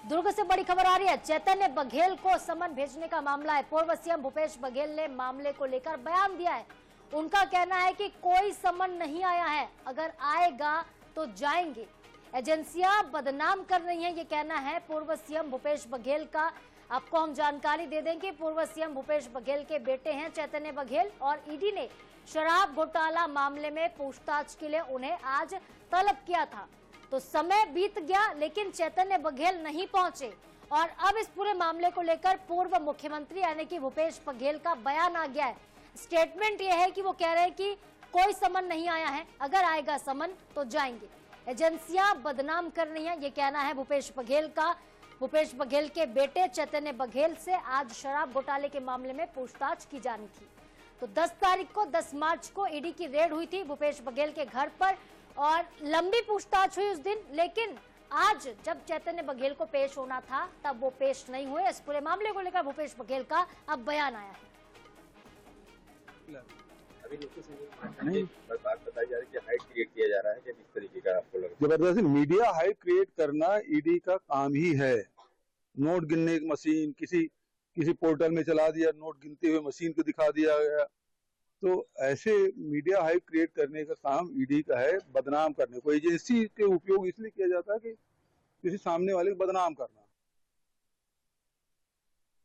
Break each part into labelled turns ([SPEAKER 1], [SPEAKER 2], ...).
[SPEAKER 1] दुर्ग से बड़ी खबर आ रही है। चैतन्य बघेल को समन भेजने का मामला है। पूर्व सीएम भूपेश बघेल ने मामले को लेकर बयान दिया है। उनका कहना है कि कोई समन नहीं आया है, अगर आएगा तो जाएंगे। एजेंसियां बदनाम कर रही हैं, ये कहना है पूर्व सीएम भूपेश बघेल का। आपको हम जानकारी दे दें कि पूर्व सीएम भूपेश बघेल के बेटे हैं चैतन्य बघेल, और ईडी ने शराब घोटाला मामले में पूछताछ के लिए उन्हें आज तलब किया था। तो समय बीत गया, लेकिन चैतन्य बघेल नहीं पहुंचे, और अब इस पूरे मामले को लेकर पूर्व मुख्यमंत्री यानी कि भूपेश बघेल का बयान आ गया है। स्टेटमेंट यह है कि वो कह रहे हैं कि कोई समन नहीं आया है, अगर आएगा समन तो जाएंगे। एजेंसियां बदनाम कर रही हैं, ये कहना है भूपेश बघेल का। भूपेश बघेल के बेटे चैतन्य बघेल से आज शराब घोटाले के मामले में पूछताछ की जानी थी। तो 10 मार्च को ईडी की रेड हुई थी भूपेश बघेल के घर पर, और लंबी पूछताछ हुई उस दिन। लेकिन आज जब चैतन्य बघेल को पेश होना था तब वो पेश नहीं हुए। इस पूरे मामले को लेकर भूपेश बघेल का अब बयान आया है।
[SPEAKER 2] अभी नहीं बात बताई जा रही है कि हाइप क्रिएट किया जा रहा है, कि किस तरीके का आपको लग रहा है?
[SPEAKER 3] जबरदस्ती मीडिया हाइप क्रिएट करना ईडी का काम ही है। नोट गिनने की मशीन किसी पोर्टल में चला दिया, नोट गिनते हुए मशीन को दिखा दिया गया। तो ऐसे मीडिया हाइप क्रिएट करने का काम ईडी का है, बदनाम करने को। एजेंसी के उपयोग इसलिए किया जाता है कि किसी सामने वाले को बदनाम करना।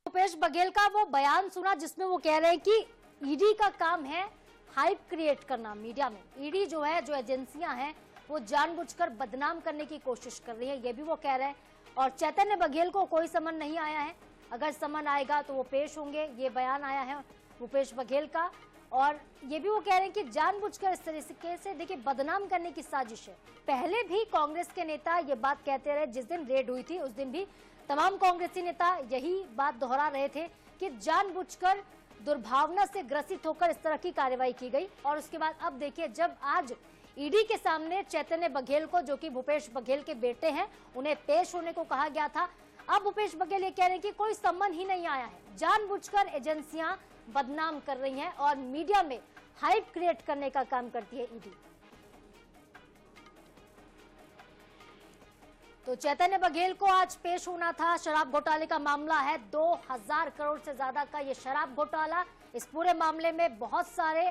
[SPEAKER 1] भूपेश बघेल का वो बयान सुना जिसमें वो कह रहे हैं कि ईडी का काम है हाइप क्रिएट करना मीडिया में। ईडी जो है, जो एजेंसियां हैं, वो जानबूझकर बदनाम करने की कोशिश कर रही है, ये भी वो कह रहे हैं। और चैतन्य बघेल को कोई समन नहीं आया है, अगर समन आएगा तो वो पेश होंगे, ये बयान आया है भूपेश बघेल का। और ये भी वो कह रहे हैं कि जानबूझकर इस तरीके से देखिए बदनाम करने की साजिश है। पहले भी कांग्रेस के नेता ये बात कहते रहे, जिस दिन रेड हुई थी उस दिन भी तमाम कांग्रेसी नेता यही बात दोहरा रहे थे कि जानबूझकर दुर्भावना से ग्रसित होकर इस तरह की कार्रवाई की गई। और उसके बाद अब देखिए, जब आज ईडी के सामने चैतन्य बघेल को, जो कि भूपेश बघेल के बेटे हैं, उन्हें पेश होने को कहा गया था, अब भूपेश बघेल ये कह रहे हैं कि कोई सम्मन ही नहीं आया है। जानबूझकर एजेंसियां बदनाम कर रही हैं और मीडिया में हाइप क्रिएट करने का काम करती है ईडी। तो चैतन्य बघेल को आज पेश होना था। शराब घोटाले का मामला है, 2000 करोड़ से ज्यादा का ये शराब घोटाला। इस पूरे मामले में बहुत सारे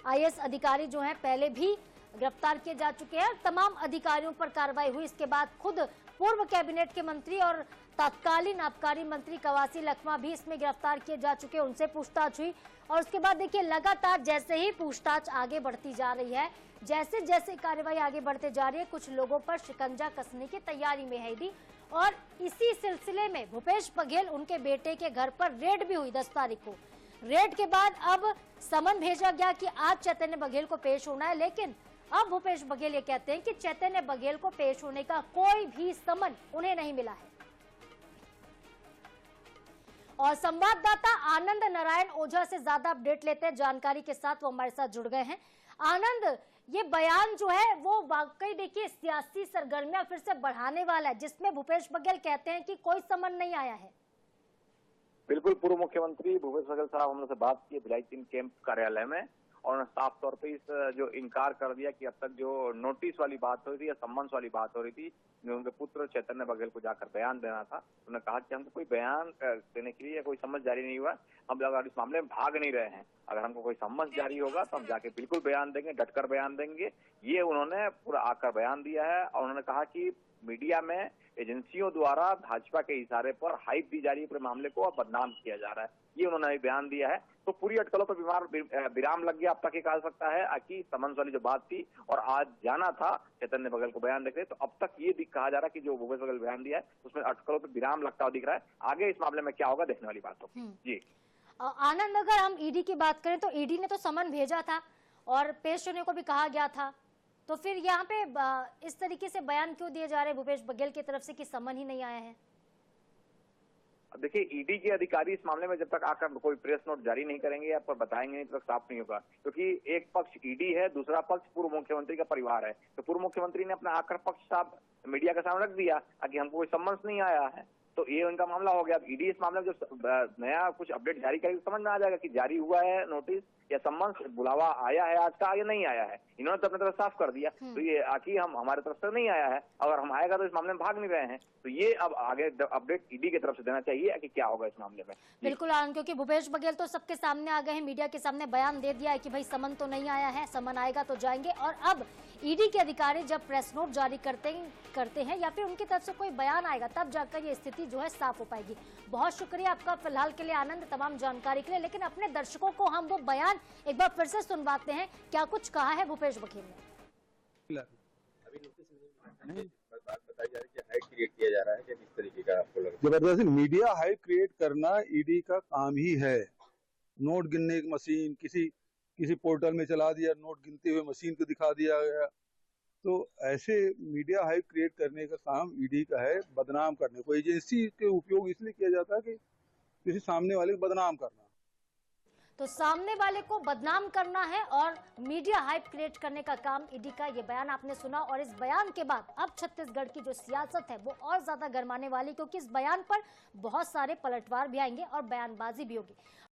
[SPEAKER 1] आईएएस अधिकारी जो हैं पहले भी गिरफ्तार किए जा चुके हैं। तमाम अधिकारियों पर कार्रवाई हुई। इसके बाद खुद पूर्व कैबिनेट के मंत्री और तत्कालीन आबकारी मंत्री कवासी लखमा भी इसमें गिरफ्तार किए जा चुके हैं, उनसे पूछताछ हुई। और उसके बाद देखिए, लगातार जैसे ही पूछताछ आगे बढ़ती जा रही है, जैसे जैसे कार्रवाई आगे बढ़ते जा रही है, कुछ लोगों पर शिकंजा कसने की तैयारी में है ईडी। और इसी सिलसिले में भूपेश बघेल, उनके बेटे के घर पर रेड भी हुई 10 तारीख को। रेड के बाद अब समन भेजा गया कि आज चैतन्य बघेल को पेश होना है। लेकिन अब भूपेश बघेल ये कहते हैं कि चैतन्य बघेल को पेश होने का कोई भी समन उन्हें नहीं मिला है। और संवाददाता आनंद नारायण ओझा से ज्यादा अपडेट लेते हैं जानकारी के साथ, वो हमारे साथ जुड़ गए हैं। आनंद, ये बयान जो है वो वाकई देखिए सियासी सरगर्मियां फिर से बढ़ाने वाला है, जिसमें भूपेश बघेल कहते हैं कि कोई समन नहीं आया है।
[SPEAKER 2] बिल्कुल, पूर्व मुख्यमंत्री भूपेश बघेल साहब हमने से बात की भिलाई 3 कैंप कार्यालय में, और उन्होंने साफ तौर पे इस जो इनकार कर दिया कि अब तक जो नोटिस वाली बात हो रही थी या सम्मन वाली बात हो रही थी, जो उनके पुत्र चैतन्य बघेल को जाकर बयान देना था, उन्होंने कहा कि हमको कोई बयान देने के लिए कोई सम्मन जारी नहीं हुआ, हम लोग इस मामले में भाग नहीं रहे हैं। अगर हमको कोई सम्मन जारी होगा तो हम जाके बिल्कुल बयान देंगे, डटकर बयान देंगे। ये उन्होंने पूरा आकर बयान दिया है। और उन्होंने कहा कि मीडिया में एजेंसियों द्वारा भाजपा के इशारे पर हाइप दी जा रही है, पूरे मामले को बदनाम किया जा रहा है, ये उन्होंने बयान दिया है। तो पूरी अटकलों पर विराम लग गया, अब तक ये कहा सकता है कि समन्स वाली जो बात थी और आज जाना था चैतन्य बघेल को बयान देकर, तो अब तक ये कहा जा रहा है कि जो भूपेश बघेल बयान दिया है उसमें अटकलों पर विराम लगता हुआ दिख रहा है। आगे इस मामले में क्या होगा देखने वाली बात होगी। जी
[SPEAKER 1] आनंद, अगर हम ईडी की बात करें तो ईडी ने तो समन भेजा था और पेश होने को भी कहा गया था, तो फिर यहाँ पे इस तरीके से बयान क्यों दिए जा रहे हैं भूपेश बघेल की तरफ से कि समन ही नहीं आया है?
[SPEAKER 2] अब देखिए, ईडी के अधिकारी इस मामले में जब तक आकर कोई प्रेस नोट जारी नहीं करेंगे या पर बताएंगे नहीं, तब तक साफ नहीं होगा। क्योंकि एक पक्ष ईडी है, दूसरा पक्ष पूर्व मुख्यमंत्री का परिवार है। तो पूर्व मुख्यमंत्री ने अपना आकर पक्ष साहब मीडिया के सामने रख दिया कि हमको कोई सम्मन नहीं आया है। तो ये उनका मामला हो गया। अब ईडी इस मामले में जो नया कुछ अपडेट जारी करेगी समझ में आ जाएगा कि जारी हुआ है नोटिस या सम्मन बुलावा आया है आज का या नहीं आया है। इन्होंने तो अपनी तरफ साफ कर दिया, तो ये आखिर हमारे तरफ से नहीं आया है, अगर हम आएगा तो इस मामले में भाग नहीं रहे हैं, तो ये अब आगे अपडेट ईडी की तरफ से देना चाहिए कि क्या होगा इस मामले में।
[SPEAKER 1] बिल्कुल आनंद, क्योंकि भूपेश बघेल तो सबके सामने आ गए हैं, मीडिया के सामने बयान दे दिया है कि भाई समन तो नहीं आया है, समन आएगा तो जाएंगे। और अब ईडी के अधिकारी जब प्रेस नोट जारी करते हैं या फिर उनकी तरफ से कोई बयान आएगा तब जाकर ये स्थिति जो है साफ हो पाएगी। बहुत शुक्रिया आपका फिलहाल के लिए आनंद, तमाम जानकारी के लिए। लेकिन अपने दर्शकों को हम वो बयान एक बार फिर से सुनवाते हैं, क्या कुछ कहा है भूपेश बघेल ने।
[SPEAKER 4] अभी नोटिस नहीं बात बताई जा रही है कि हाइप क्रिएट किया जा रहा है कि किस तरीके का आपको लगता है?
[SPEAKER 3] जबरदस्ती मीडिया हाइप क्रिएट करना ईडी का काम ही है। नोट गिनने की मशीन किसी पोर्टल में चला दिया, नोट गिनते हुए मशीन को दिखा दिया गया, तो ऐसे मीडिया हाइप क्रिएट करने का काम ईडी का है। बदनाम करने को एजेंसी के उपयोग इसलिए किया जाता है कि किसी सामने वाले को बदनाम करना,
[SPEAKER 1] तो सामने वाले को बदनाम करना है और मीडिया हाइप क्रिएट करने का काम ईडी का। ये बयान आपने सुना और इस बयान के बाद अब छत्तीसगढ़ की जो सियासत है वो और ज्यादा गरमाने वाली, क्योंकि इस बयान पर बहुत सारे पलटवार भी आएंगे और बयानबाजी भी होगी।